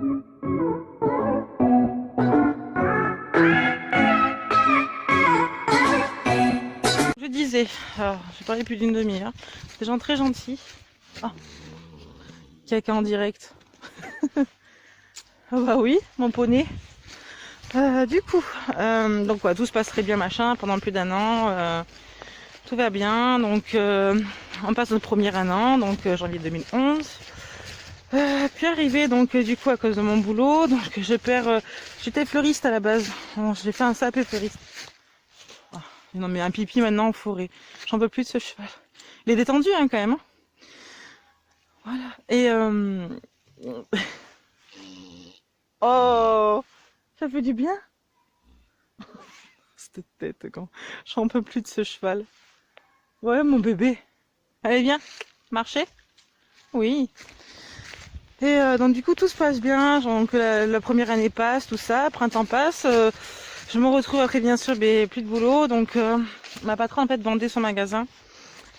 Je disais, alors j'ai parlé plus d'une demi-heure, des gens très gentils. Ah, caca en direct. Ah bah oui, mon poney. Du coup, donc ouais, tout se passe très bien machin pendant plus d'un an. Tout va bien, donc on passe notre premier un an, donc janvier 2011. Puis arrivé donc du coup à cause de mon boulot, donc je perds. J'étais fleuriste à la base. Bon, j'ai fait un CAP fleuriste. Ah, non mais un pipi maintenant en forêt. J'en peux plus de ce cheval. Il est détendu hein, quand même. Hein. Voilà. Et oh, ça fait du bien. Cette tête quand j'en peux plus de ce cheval. Ouais mon bébé. Allez viens, marcher. Oui. Et donc du coup tout se passe bien, donc la première année passe, tout ça, printemps passe, je me retrouve après bien sûr plus de boulot, donc ma patronne en fait vendait son magasin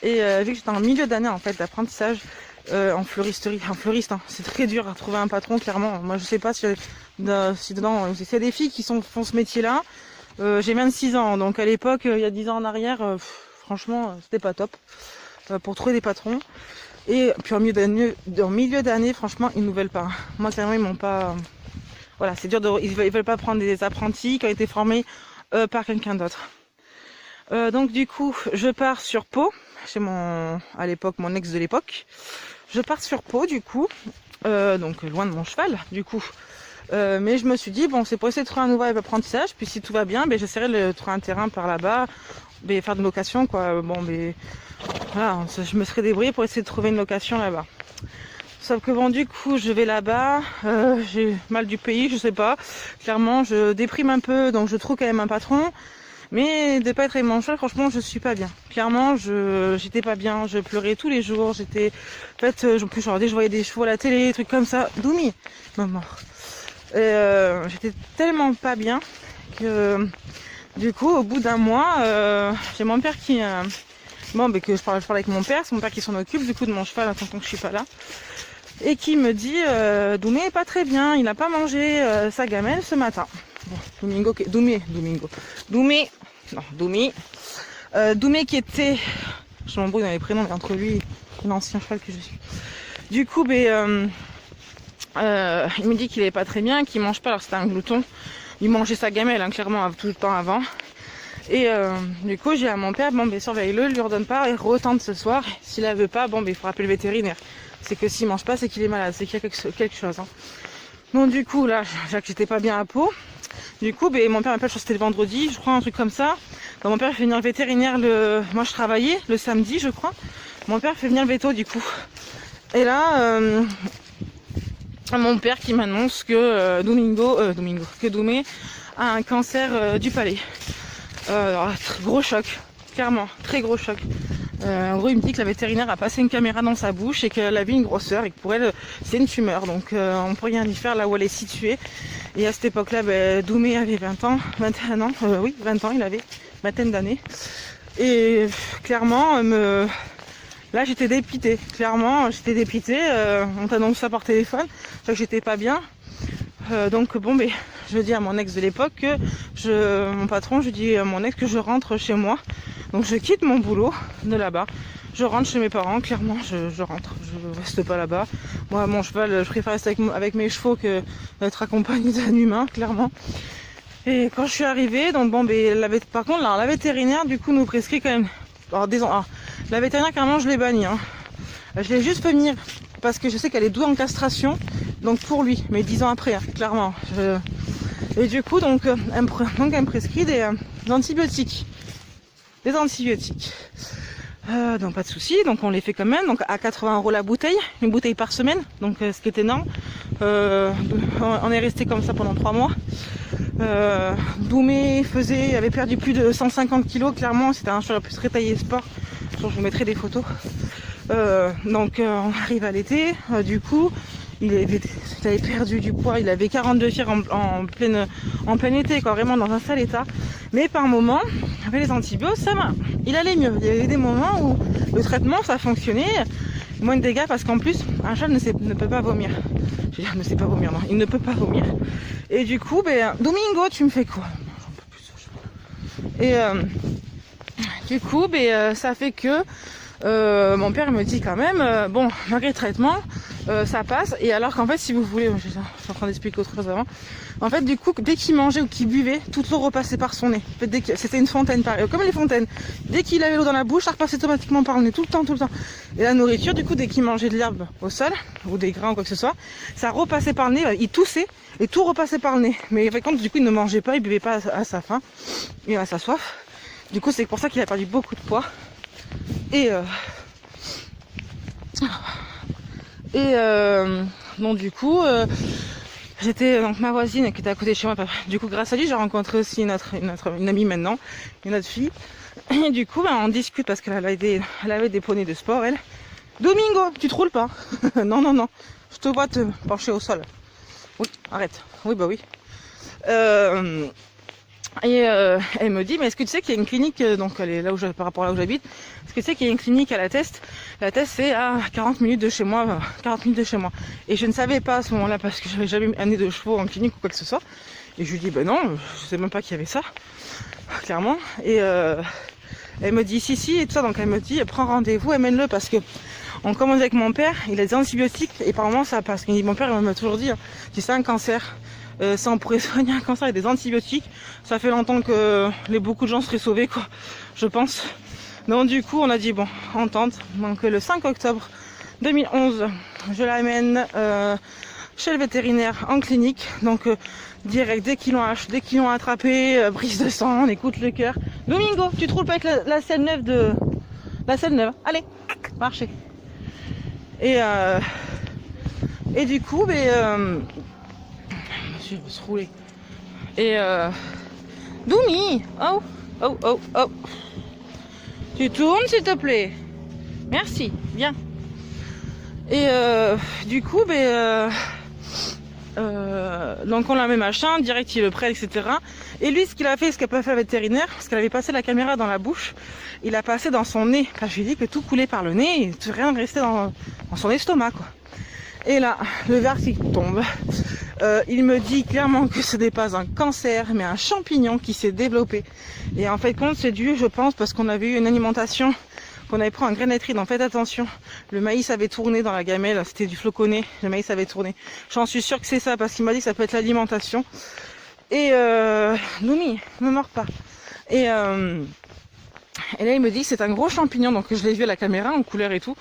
et vu que j'étais en milieu d'année en fait d'apprentissage en fleuriste, hein, c'est très dur à trouver un patron clairement. Moi je sais pas si dedans c'est des filles qui font ce métier-là. J'ai 26 ans, donc à l'époque il y a 10 ans en arrière, franchement c'était pas top pour trouver des patrons. Et puis en milieu d'année, franchement, ils nous veulent pas. Moi, clairement, ils m'ont pas. Voilà, c'est dur ils veulent pas prendre des apprentis qui ont été formés par quelqu'un d'autre. Donc du coup, je pars sur Pau, chez à l'époque, mon ex de l'époque. Je pars sur Pau, du coup, donc loin de mon cheval, du coup. Mais je me suis dit, bon, c'est pour essayer de trouver un nouvel apprentissage. Puis si tout va bien, j'essaierai de trouver un terrain par là-bas, faire de location, quoi. Bon, voilà, je me serais débrouillée pour essayer de trouver une location là-bas. Sauf que bon, du coup, je vais là-bas, j'ai mal du pays, je sais pas. Clairement, je déprime un peu, donc je trouve quand même un patron. Mais de pas être avec mon cheval, franchement, je suis pas bien. Clairement, j'étais pas bien, je pleurais tous les jours. J'étais, en fait, en plus, je voyais des chevaux à la télé, des trucs comme ça. Doumi, maman. J'étais tellement pas bien que, du coup, au bout d'un mois, j'ai mon père qui que je parle avec mon père, c'est mon père qui s'en occupe du coup de mon cheval en tant que je suis pas là. Et qui me dit Doumé est pas très bien, il n'a pas mangé sa gamelle ce matin. Bon, Doumé qui était, je m'embrouille dans les prénoms, mais entre lui et l'ancien cheval que je suis. Du coup, il me dit qu'il est pas très bien, qu'il mange pas, alors c'était un glouton. Il mangeait sa gamelle, hein, clairement, tout le temps avant. Et du coup, j'ai à mon père, surveille-le, lui redonne pas, et retente ce soir. S'il la veut pas, il faut rappeler le vétérinaire. C'est que s'il mange pas, c'est qu'il est malade, c'est qu'il y a quelque chose. Hein. Donc du coup, là, j'étais pas bien à Pau. Du coup, mon père m'appelle, je crois que c'était le vendredi, je crois, un truc comme ça. Donc mon père fait venir le vétérinaire moi je travaillais le samedi, je crois. Mon père fait venir le véto, du coup. Et là, mon père qui m'annonce que Doumé a un cancer du palais. Gros choc, clairement, très gros choc. En gros, il me dit que la vétérinaire a passé une caméra dans sa bouche et qu'elle a vu une grosseur et que pour elle, c'est une tumeur. Donc, on peut rien y faire là où elle est située. Et à cette époque-là, Doumé avait 20 ans, 21 ans, 20 ans, il avait une vingtaine d'années. Et clairement, là, j'étais dépitée. Clairement, j'étais dépitée. On t'annonce ça par téléphone, que j'étais pas bien. Je dis à mon ex de l'époque que mon patron, je dis à mon ex que je rentre chez moi. Donc je quitte mon boulot de là-bas. Je rentre chez mes parents, clairement, je rentre. Je reste pas là-bas. Moi, mon cheval, je préfère rester avec mes chevaux que d'être accompagné d'un humain, clairement. Et quand je suis arrivée, donc par contre, la vétérinaire, du coup, nous prescrit quand même. La vétérinaire, carrément, je l'ai bannie. Hein. Je l'ai juste fait venir parce que je sais qu'elle est douée en castration. Donc pour lui, mais 10 ans après, hein, clairement. Et du coup, elle me prescrit des antibiotiques. Des antibiotiques. Donc pas de souci, donc on les fait quand même. Donc à 80 € la bouteille, une bouteille par semaine, donc ce qui est énorme. On est resté comme ça pendant 3 mois. Doumé avait perdu plus de 150 kg, clairement, c'était un cheval plus très taillé sport. Je vous mettrai des photos. On arrive à l'été, du coup. Il avait perdu du poids, il avait 42 fièvres en plein été, quoi, vraiment dans un sale état. Mais par moments, avec les antibiotiques, il allait mieux. Il y avait des moments où le traitement, ça fonctionnait. Moins de dégâts parce qu'en plus, un cheval ne peut pas vomir. Je vais dire, ne sait pas vomir, non, il ne peut pas vomir. Et du coup, Domingo, tu me fais quoi? J'en peux plus ce cheval. Et du coup, ça fait que mon père me dit quand même, bon, malgré le traitement, ça passe. Et alors qu'en fait, si vous voulez, je suis en train d'expliquer autre chose avant. En fait, du coup, dès qu'il mangeait ou qu'il buvait, toute l'eau repassait par son nez. En fait, c'était une fontaine, pareil, comme les fontaines. Dès qu'il avait l'eau dans la bouche, ça repassait automatiquement par le nez, tout le temps, tout le temps. Et la nourriture, du coup, dès qu'il mangeait de l'herbe au sol, ou des grains ou quoi que ce soit, ça repassait par le nez, il toussait, et tout repassait par le nez. Mais par contre, du coup, il ne mangeait pas, il buvait pas à sa faim, et à sa soif. Du coup, c'est pour ça qu'il a perdu beaucoup de poids. Donc du coup, j'étais donc ma voisine qui était à côté de chez moi. Du coup, grâce à lui, j'ai rencontré aussi une amie maintenant, une autre fille. Et du coup, on discute parce qu'elle avait des poneys de sport. Elle, Domingo, tu te roules pas? Non, non, non. Je te vois te pencher au sol. Oui, arrête. Oui, bah oui. Elle me dit, mais est-ce que tu sais qu'il y a une clinique, donc elle est là par rapport à là où j'habite, est-ce que tu sais qu'il y a une clinique à La Teste? La Teste, c'est à 40 minutes de chez moi, 40 minutes de chez moi. Et je ne savais pas à ce moment-là parce que j'avais jamais amené de chevaux en clinique ou quoi que ce soit. Et je lui dis, ben non, je sais même pas qu'il y avait ça, clairement. Et elle me dit, si, et tout ça. Donc elle me dit, prends rendez-vous, amène-le parce que on commence avec mon père, il a des antibiotiques et par moment ça passe. Mon père il m'a toujours dit, si c'est un cancer, ça on pourrait soigner un cancer avec des antibiotiques. Ça fait longtemps que beaucoup de gens seraient sauvés, quoi, je pense. Donc du coup on a dit bon, on tente. Donc le 5 octobre 2011, je l'amène chez le vétérinaire en clinique. Donc direct, dès qu'ils l'ont attrapé, prise de sang, on écoute le cœur. Domingo, tu te roules pas avec la selle neuve de... La selle neuve, allez, marchez. Et du coup, monsieur veut se rouler. Et Doumi, oh. Tu tournes s'il te plaît. Merci, viens. Et du coup, donc on l'a mis machin, direct il le prête, etc. Et lui, ce qu'il a fait, ce qu'a pas fait le vétérinaire, parce qu'elle avait passé la caméra dans la bouche, il a passé dans son nez. Enfin, je lui ai dit que tout coulait par le nez et rien ne restait dans son estomac, quoi. Et là, le verdict tombe. Il me dit clairement que ce n'est pas un cancer, mais un champignon qui s'est développé. Et en fait, compte, c'est dû, je pense, parce qu'on avait eu une alimentation qu'on avait pris en graineterie. Donc faites attention, le maïs avait tourné dans la gamelle, c'était du floconné, le maïs avait tourné. J'en suis sûre que c'est ça, parce qu'il m'a dit que ça peut être l'alimentation. Et Noumi, ne me mords pas. Et là, il me dit que c'est un gros champignon, donc je l'ai vu à la caméra en couleur et tout.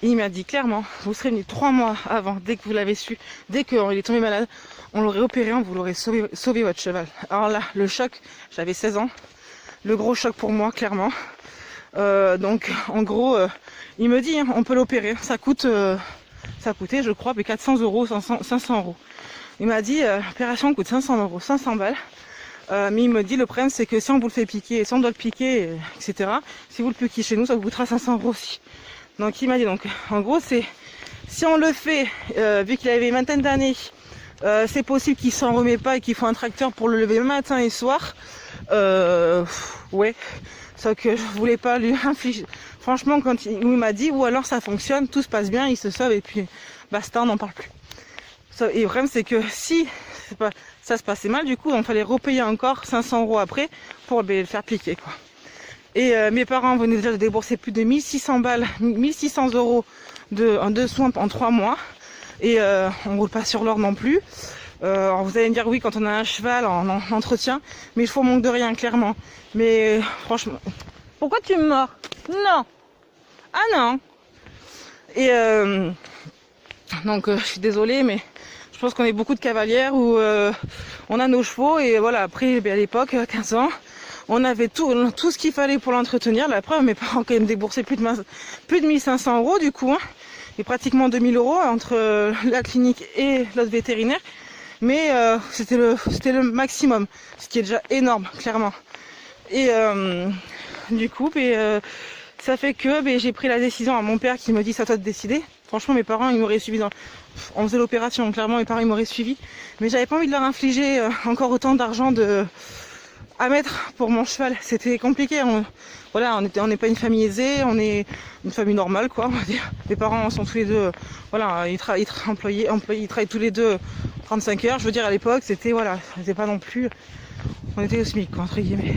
Et il m'a dit clairement, vous serez venu 3 mois avant, dès que vous l'avez su, dès qu'il est tombé malade, on l'aurait opéré, on vous l'aurait sauvé votre cheval. Alors là, le choc, j'avais 16 ans, le gros choc pour moi, clairement. Donc en gros, il me dit, on peut l'opérer, ça coûtait, je crois, 400 euros, 500 euros. Il m'a dit, l'opération coûte 500 euros, 500 balles. Mais il me dit, le problème c'est que si on vous le fait piquer, si on doit le piquer, etc., si vous le piquez chez nous, ça vous coûtera 500 euros aussi. Donc il m'a dit, donc en gros c'est, si on le fait, vu qu'il avait une vingtaine d'années, c'est possible qu'il s'en remet pas et qu'il faut un tracteur pour le lever matin et soir. Ouais, sauf que je voulais pas lui infliger. Franchement, quand il m'a dit, ou alors ça fonctionne, tout se passe bien, il se sauve et puis basta, on n'en parle plus. Et le problème c'est que si ça se passait mal, du coup on fallait repayer encore 500 euros après pour le faire piquer, quoi. Et mes parents venaient déjà de débourser plus de 1600 balles, 1600 euros de soins en 3 mois. Et on roule pas sur l'or non plus. Alors vous allez me dire oui, quand on a un cheval en entretien, mais il faut manque de rien, clairement. Mais franchement, pourquoi tu me mords? Non. Ah non. Et donc je suis désolée, mais je pense qu'on est beaucoup de cavalières où on a nos chevaux. Et voilà, après à l'époque, à 15 ans, on avait tout ce qu'il fallait pour l'entretenir. La preuve, mes parents ont quand même déboursé plus de 1500 euros du coup, hein, et pratiquement 2000 euros entre la clinique et l'autre vétérinaire. Mais c'était le maximum, ce qui est déjà énorme, clairement. Et du coup, ça fait que j'ai pris la décision à mon père qui me dit, c'est à toi de décider. Franchement, mes parents, ils m'auraient suivi on faisait l'opération, clairement, mes parents, ils m'auraient suivi. Mais j'avais pas envie de leur infliger encore autant d'argent à mettre pour mon cheval, c'était compliqué. Voilà, on n'est pas une famille aisée, on est une famille normale, quoi, on va dire. Les parents sont tous les deux, voilà, ils travaillent tous les deux 35 heures. Je veux dire, à l'époque, c'était, voilà, c'était pas non plus, on était au SMIC, quoi, entre guillemets.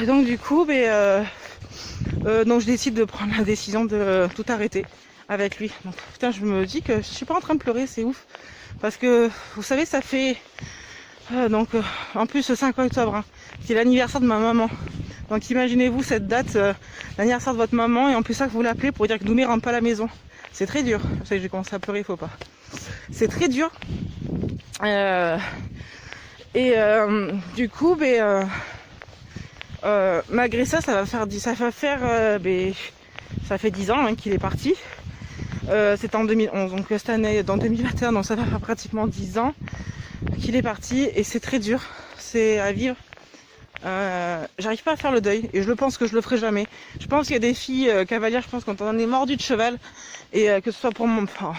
Donc du coup, donc je décide de prendre la décision de tout arrêter avec lui. Donc putain, je me dis que je suis pas en train de pleurer, c'est ouf. Parce que, vous savez, ça fait... en plus, le 5 octobre, hein, c'est l'anniversaire de ma maman. Donc imaginez-vous cette date, l'anniversaire de votre maman, et en plus ça que vous l'appelez pour dire que Doumé rentre pas à la maison. C'est très dur. Vous savez, j'ai commencé à pleurer, il faut pas. C'est très dur. Du coup, malgré ça, ça fait 10 ans hein, qu'il est parti. C'était en 2011, donc cette année, dans 2021, donc ça va faire pratiquement 10 ans qu'il est parti, et c'est très dur, c'est à vivre. J'arrive pas à faire le deuil, et je pense que je le ferai jamais. Je pense qu'il y a des filles cavalières, je pense quand on est mordu de cheval, et que ce soit pour mon... Enfin,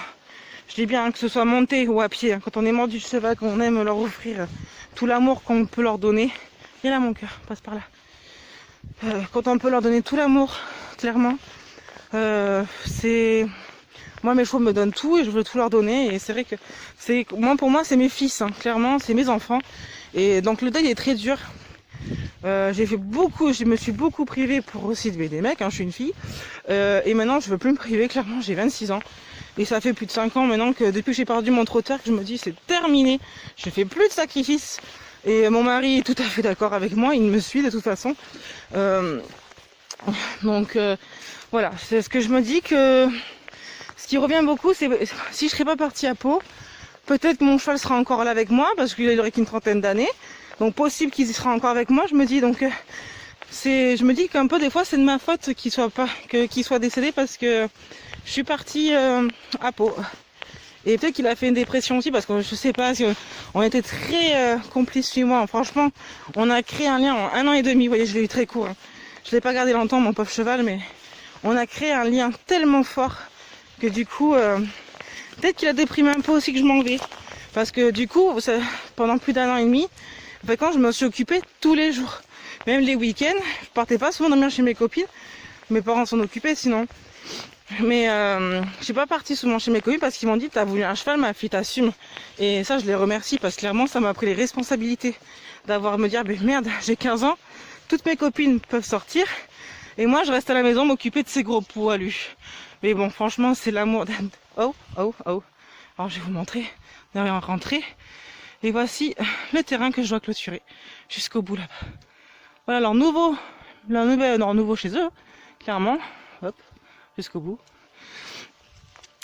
je dis bien que ce soit monté ou à pied, hein, quand on est mordu de cheval, qu'on aime leur offrir tout l'amour qu'on peut leur donner. Et là mon cœur, passe par là. Quand on peut leur donner tout l'amour, clairement, c'est... Moi, mes chevaux me donnent tout et je veux tout leur donner. Et c'est vrai que pour moi, c'est mes fils, hein, clairement, c'est mes enfants. Et donc le deuil est très dur. Je me suis beaucoup privée pour aussi des mecs, hein, je suis une fille. Et maintenant, je veux plus me priver, clairement, j'ai 26 ans. Et ça fait plus de 5 ans maintenant que depuis que j'ai perdu mon trotteur, que je me dis c'est terminé. Je fais plus de sacrifices. Et mon mari est tout à fait d'accord avec moi, il me suit de toute façon. Voilà, c'est ce que je me dis que... Ce qui revient beaucoup, c'est si je serais pas partie à Pau, peut-être que mon cheval sera encore là avec moi, parce qu'il aurait qu'une trentaine d'années. Donc possible qu'il sera encore avec moi, je me dis. Donc je me dis qu'un peu des fois c'est de ma faute qu'il soit décédé, parce que je suis partie à Pau. Et peut-être qu'il a fait une dépression aussi, parce que je sais pas, on était très complices lui et moi. Franchement, on a créé un lien en 1 an et demi. Vous voyez, je l'ai eu très court. Hein. Je l'ai pas gardé longtemps, mon pauvre cheval, mais on a créé un lien tellement fort que du coup, peut-être qu'il a déprimé un peu aussi que je m'en vais. Parce que du coup, pendant plus d'1 an et demi, quand je me suis occupée tous les jours. Même les week-ends, je partais pas souvent dormir chez mes copines. Mes parents s'en occupaient sinon. Mais je suis pas partie souvent chez mes copines parce qu'ils m'ont dit t'as voulu un cheval, ma fille, t'assumes. Et ça, je les remercie parce que clairement, ça m'a pris les responsabilités d'avoir me dire merde, j'ai 15 ans, toutes mes copines peuvent sortir. Et moi, je reste à la maison m'occuper de ces gros poilus. Mais bon, franchement, c'est l'amour. Oh. Alors, je vais vous montrer. On est rentré. Et voici le terrain que je dois clôturer jusqu'au bout là-bas. Voilà, alors nouveau chez eux, clairement. Hop, jusqu'au bout.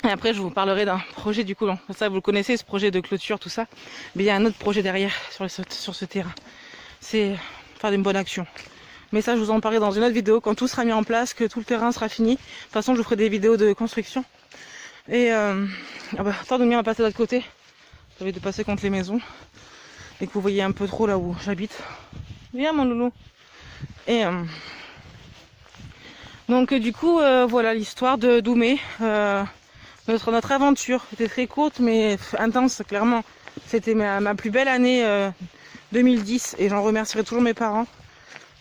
Et après, je vous parlerai d'un projet du coup. Ça, vous le connaissez, ce projet de clôture, tout ça. Mais il y a un autre projet derrière sur ce terrain. C'est faire une bonne action. Mais ça, je vous en parlerai dans une autre vidéo quand tout sera mis en place, que tout le terrain sera fini. De toute façon, je vous ferai des vidéos de construction. Et tant de bien à passer de l'autre côté. J'avais de passer contre les maisons. Et que vous voyez un peu trop là où j'habite. Viens mon loulou. Et donc du coup, voilà l'histoire de Doumé. Notre aventure était très courte mais intense, clairement. C'était ma plus belle année 2010 et j'en remercierai toujours mes parents.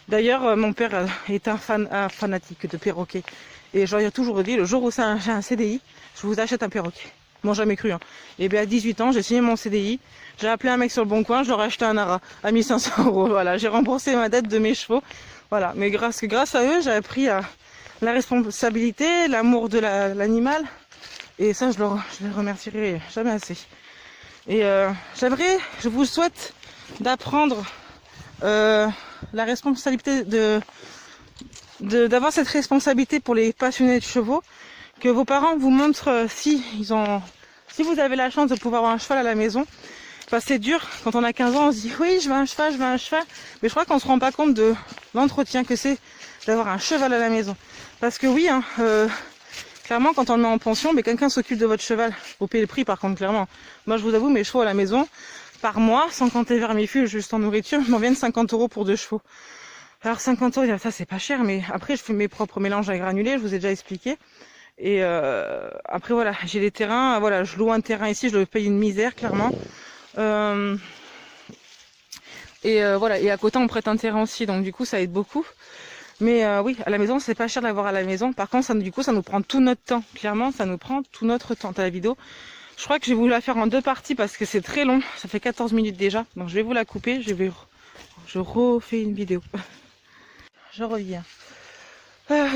D'ailleurs, mon père est un fanatique de perroquets. Et je lui ai toujours dit, le jour où j'ai un CDI, je vous achète un perroquet. Ils m'ont jamais cru. Hein. Et bien à 18 ans, j'ai signé mon CDI. J'ai appelé un mec sur le bon coin, je leur ai acheté un ara à 1500 €. Voilà, j'ai remboursé ma dette de mes chevaux. Voilà, mais grâce à eux, j'ai appris la responsabilité, l'amour de l'animal. Et ça, je les remercierai jamais assez. Et je vous souhaite d'apprendre la responsabilité d'avoir cette responsabilité pour les passionnés de chevaux, que vos parents vous montrent si vous avez la chance de pouvoir avoir un cheval à la maison. Parce que c'est dur, quand on a 15 ans, on se dit oui, je veux un cheval, mais je crois qu'on se rend pas compte de l'entretien que c'est d'avoir un cheval à la maison. Parce que oui, hein, clairement, quand on le met en pension, mais quelqu'un s'occupe de votre cheval. Faut payer le prix par contre, clairement. Moi, je vous avoue, mes chevaux à la maison, par mois, sans compter vermifuges, juste en nourriture, m'en viennent 50 € pour 2 chevaux. Alors 50 €, ça c'est pas cher, mais après je fais mes propres mélanges à granulés, je vous ai déjà expliqué. Et après voilà, j'ai des terrains, voilà, je loue un terrain ici, je le paye une misère, clairement. Et voilà, et à côté on prête un terrain aussi, donc du coup ça aide beaucoup. Mais oui, à la maison c'est pas cher d'avoir à la maison. Par contre, du coup ça nous prend tout notre temps. Clairement, ça nous prend tout notre temps. T'as la vidéo. Je crois que je vais vous la faire en 2 parties parce que c'est très long. Ça fait 14 minutes déjà. Donc je vais vous la couper. Je refais une vidéo. Je reviens.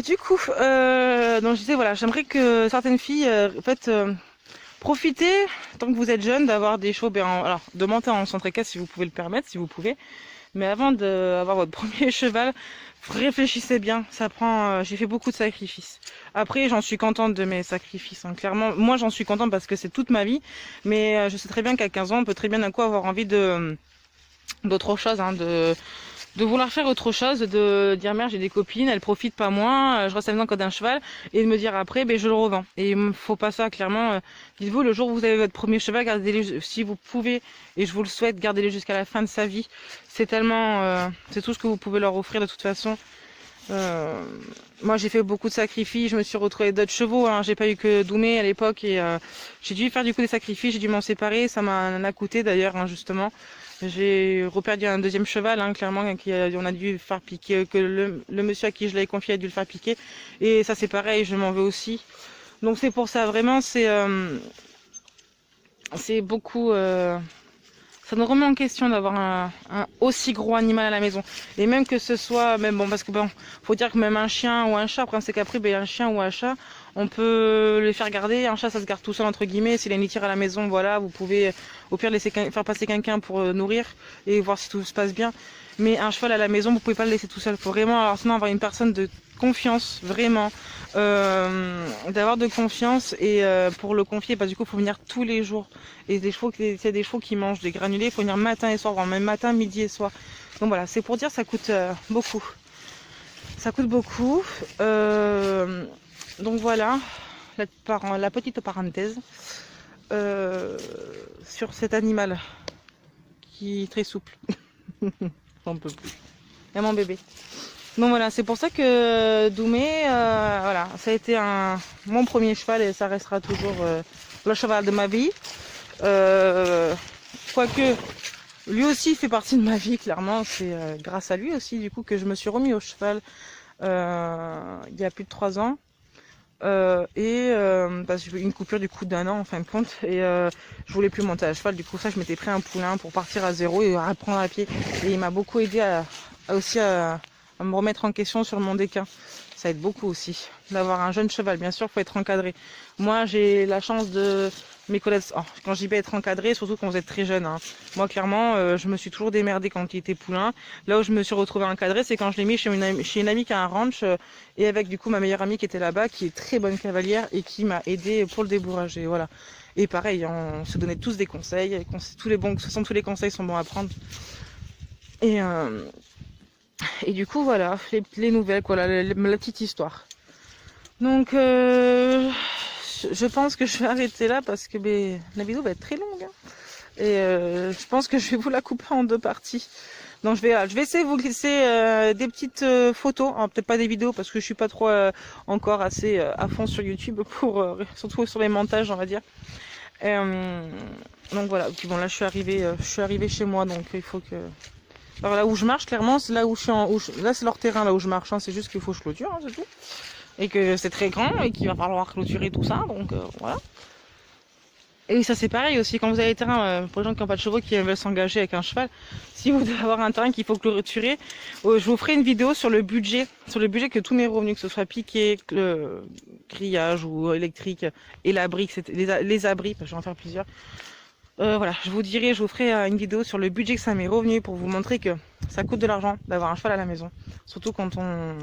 Du coup, donc je disais voilà, j'aimerais que certaines filles, en fait, profitez tant que vous êtes jeune d'avoir des chevaux. Alors, de monter en centre équestre si vous pouvez le permettre, si vous pouvez. Mais avant d'avoir votre premier cheval, réfléchissez bien. Ça prend. J'ai fait beaucoup de sacrifices. Après, j'en suis contente de mes sacrifices. Hein. Clairement, moi, j'en suis contente parce que c'est toute ma vie. Mais je sais très bien qu'à 15 ans, on peut très bien d'un coup avoir envie d'autre chose, hein, de vouloir faire autre chose, de dire merde j'ai des copines, elles profitent pas moins, je reste à la maison comme d'un cheval, et de me dire après ben je le revends. Et il me faut pas ça clairement. Dites-vous le jour où vous avez votre premier cheval, gardez-le si vous pouvez, et je vous le souhaite, gardez-le jusqu'à la fin de sa vie. C'est tellement, c'est tout ce que vous pouvez leur offrir de toute façon. Moi j'ai fait beaucoup de sacrifices, je me suis retrouvée d'autres chevaux, hein. J'ai pas eu que Doumé à l'époque et j'ai dû faire du coup des sacrifices, j'ai dû m'en séparer, ça m'a coûté d'ailleurs hein, justement. J'ai reperdu un deuxième cheval, hein, clairement, on a dû faire piquer, que le monsieur à qui je l'avais confié a dû le faire piquer. Et ça c'est pareil, je m'en veux aussi. Donc c'est pour ça, vraiment, c'est beaucoup... ça nous remet en question d'avoir un aussi gros animal à la maison. Et même que ce soit, même bon, parce que bon, faut dire que même un chien ou un chat, après c'est qu'après, ben, un chien ou un chat, on peut les faire garder. Un chat, ça se garde tout seul, entre guillemets. S'il a une litière à la maison, voilà, vous pouvez au pire laisser faire passer quelqu'un pour nourrir et voir si tout se passe bien. Mais un cheval à la maison, vous pouvez pas le laisser tout seul. Faut vraiment, alors sinon, avoir une personne de confiance, vraiment, d'avoir de confiance et pour le confier, parce que du coup, il faut venir tous les jours. Et des chevaux, c'est des chevaux qui mangent des granulés, il faut venir matin et soir, voire même matin, midi et soir. Donc voilà, c'est pour dire ça coûte beaucoup. Ça coûte beaucoup. Donc voilà, la petite parenthèse sur cet animal qui est très souple. J'en peux plus. Et mon bébé. Donc voilà, c'est pour ça que Doumé, voilà, ça a été mon premier cheval et ça restera toujours le cheval de ma vie. Quoique, lui aussi fait partie de ma vie, clairement. C'est grâce à lui aussi, du coup, que je me suis remis au cheval il y a plus de 3 ans. Parce que j'ai eu une coupure du coup d'1 an en fin de compte et je voulais plus monter à cheval, du coup ça je m'étais pris un poulain pour partir à zéro et apprendre à pied et il m'a beaucoup aidé aussi à me remettre en question sur mon déclin. Ça aide beaucoup aussi d'avoir un jeune cheval, bien sûr il faut être encadré. Moi j'ai la chance de mes collègues, quand je dis pas être encadré, surtout quand vous êtes très jeune, hein. Moi clairement je me suis toujours démerdée quand il était poulain. Là où je me suis retrouvée encadrée, c'est quand je l'ai mis chez une amie qui a un ranch et avec du coup ma meilleure amie qui était là-bas, qui est très bonne cavalière et qui m'a aidé pour le débourrage. Et voilà. Et pareil, on se donnait tous des conseils, tous les conseils sont bons à prendre. Et du coup voilà, les nouvelles, quoi, la petite histoire. Donc je pense que je vais arrêter là parce que la vidéo va être très longue. Hein. Et je pense que je vais vous la couper en 2 parties. Donc je vais essayer de vous glisser des petites photos, hein, peut-être pas des vidéos parce que je suis pas trop encore assez à fond sur YouTube pour surtout sur les montages on va dire. Donc voilà, puis bon là je suis arrivée chez moi donc il faut que... Alors là où je marche clairement c'est là où là c'est leur terrain là où je marche, hein, c'est juste qu'il faut que je clôture, hein, c'est tout. Et que c'est très grand et qu'il va falloir clôturer tout ça, donc voilà. Et ça c'est pareil aussi, quand vous avez des terrains, pour les gens qui n'ont pas de chevaux, qui veulent s'engager avec un cheval, si vous devez avoir un terrain qu'il faut clôturer, je vous ferai une vidéo sur le budget que tous mes revenus, que ce soit piqué, grillage ou électrique, et l'abri, les abris, parce que je vais en faire plusieurs. Voilà, je vous ferai une vidéo sur le budget que ça m'est revenu pour vous montrer que ça coûte de l'argent d'avoir un cheval à la maison. Surtout quand on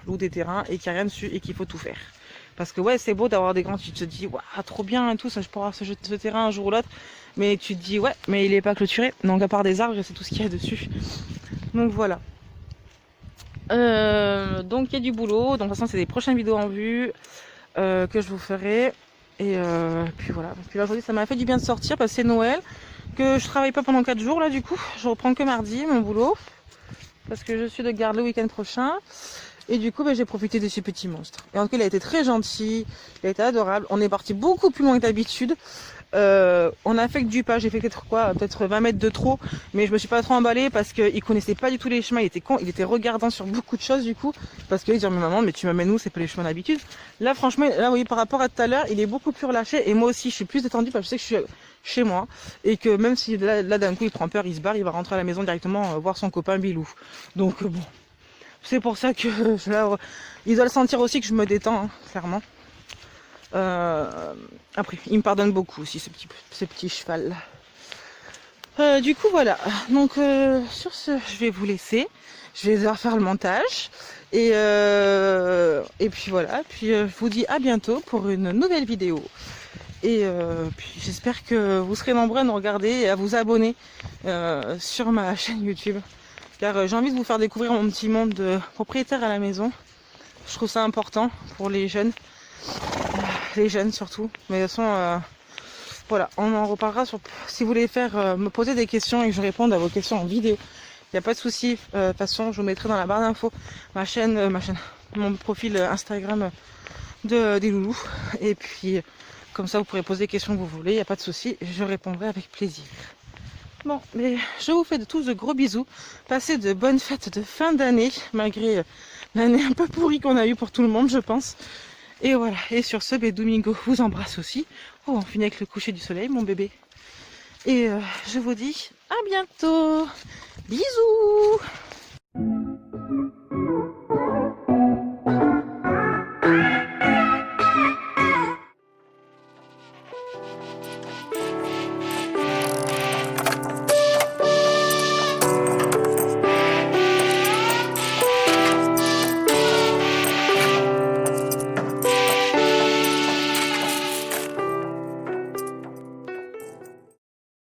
loue des terrains et qu'il n'y a rien dessus et qu'il faut tout faire. Parce que ouais, c'est beau d'avoir des grands, tu te dis, waouh, trop bien et tout, ça, je pourrais avoir ce terrain un jour ou l'autre. Mais tu te dis, ouais, mais il n'est pas clôturé. Donc à part des arbres, c'est tout ce qu'il y a dessus. Donc voilà. Donc il y a du boulot. Donc de toute façon, c'est des prochaines vidéos en vue que je vous ferai. Et puis voilà, puis là aujourd'hui ça m'a fait du bien de sortir parce que c'est Noël, que je travaille pas pendant 4 jours là du coup, je reprends que mardi mon boulot, parce que je suis de garde le week-end prochain, et du coup j'ai profité de ce petit monstre. Et en tout cas il a été très gentil, il a été adorable, on est parti beaucoup plus loin que d'habitude, On a fait que du pas, j'ai fait peut-être 20 mètres de trop, mais je me suis pas trop emballée parce qu'il connaissait pas du tout les chemins, il était regardant sur beaucoup de choses du coup, parce qu'il disait mais maman mais tu m'amènes où, c'est pas les chemins d'habitude. Là franchement, là oui par rapport à tout à l'heure, il est beaucoup plus relâché et moi aussi je suis plus détendue parce que je sais que je suis chez moi et que même si là d'un coup il prend peur, il se barre, il va rentrer à la maison directement voir son copain Bilou. Donc bon, c'est pour ça que là, il doit le sentir aussi que je me détends, hein, clairement. Après, il me pardonne beaucoup aussi, ce petit cheval. Du coup, voilà. Donc, sur ce, je vais vous laisser. Je vais devoir faire le montage. Et puis voilà. Puis, je vous dis à bientôt pour une nouvelle vidéo. Et puis, j'espère que vous serez nombreux à nous regarder et à vous abonner sur ma chaîne YouTube. Car j'ai envie de vous faire découvrir mon petit monde de propriétaire à la maison. Je trouve ça important pour les jeunes surtout. Mais de toute façon, voilà, on en reparlera si vous voulez me poser des questions et que je réponde à vos questions en vidéo. Il n'y a pas de souci. De toute façon, je vous mettrai dans la barre d'infos mon profil Instagram des loulous. Et puis, comme ça, vous pourrez poser les questions que vous voulez. Il n'y a pas de souci. Je répondrai avec plaisir. Bon, mais je vous fais tous de gros bisous. Passez de bonnes fêtes de fin d'année, malgré l'année un peu pourrie qu'on a eue pour tout le monde, je pense. Et voilà, et sur ce, Domingo vous embrasse aussi. Oh, on finit avec le coucher du soleil, mon bébé. Et je vous dis à bientôt. Bisous.